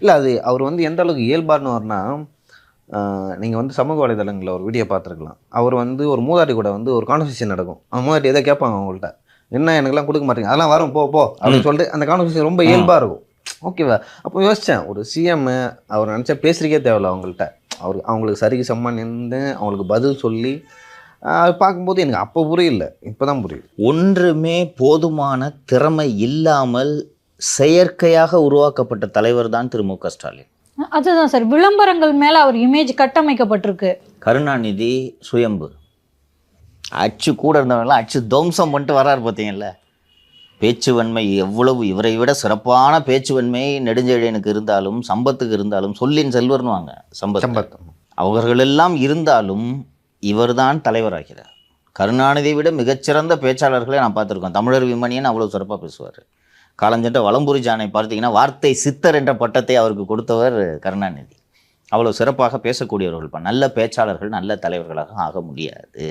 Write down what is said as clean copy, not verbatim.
இல்லை அது அவர் வந்து எந்த அளவுக்கு இயல்பான்னு வரனா, நீங்கள் வந்து சமூக வலைதளங்களில் ஒரு வீடியோ பார்த்துருக்கலாம். அவர் வந்து ஒரு மூதாட்டி கூட வந்து ஒரு கான்வர்சேஷன் நடக்கும். அந்த மூதாட்டி எதோ கேட்பாங்க அவங்கள்ட்ட. என்ன எனக்கெல்லாம் கொடுக்க மாட்டீங்க, அதெல்லாம் வரும் போ போ அப்படின்னு சொல்லிட்டு அந்த கான்வர்சேஷன் ரொம்ப இயல்பாக இருக்கும். ஓகேவா? அப்போ யோசித்தேன், ஒரு சிஎம் அவர் நினச்சா பேசுறதுக்கே தேவையில்ல அவங்கள்ட்ட. அவங்களுக்கு சரிக்கு சமமாக நின்று அவங்களுக்கு பதில் சொல்லி அது பார்க்கும்போது எனக்கு அப்போ புரியல, இப்போ தான் புரியுது. ஒன்றுமே போதுமான திறமை இல்லாமல் செயற்கையாக உருவாக்கப்பட்ட தலைவர் தான் திரு மு க ஸ்டாலின். அதுதான் சார், விளம்பரங்கள் மேல அவர் இமேஜ் கட்டமைக்கப்பட்டிருக்கு. கருணாநிதி சுயம்பு, அச்சு கூட இருந்தவங்களாம் அச்சு துவம்சம் பண்ணிட்டு வர்றாரு பார்த்தீங்கல்ல. பேச்சுவன்மை எவ்வளவு, இவரை விட சிறப்பான பேச்சுவன்மை நெடுஞ்செழியனுக்கு இருந்தாலும் சம்பத்துக்கு இருந்தாலும், சொல்லின் செல்வர்னு வாங்க சம்பத், அவர்களெல்லாம் இருந்தாலும் இவர்தான் தலைவராகிறார். கருணாநிதியை விட மிகச்சிறந்த பேச்சாளர்களை நான் பார்த்துருக்கோம். தமிழர் விமணியன் அவ்வளோ சிறப்பாக பேசுவார். காலஞ்சென்ற வலம்புரி ஜானை பார்த்தீங்கன்னா வார்த்தை சித்தர் என்ற பட்டத்தை அவருக்கு கொடுத்தவர் கருணாநிதி. அவ்வளோ சிறப்பாக பேசக்கூடியவர்கள். நல்ல பேச்சாளர்கள் நல்ல தலைவர்களாக ஆக முடியாது.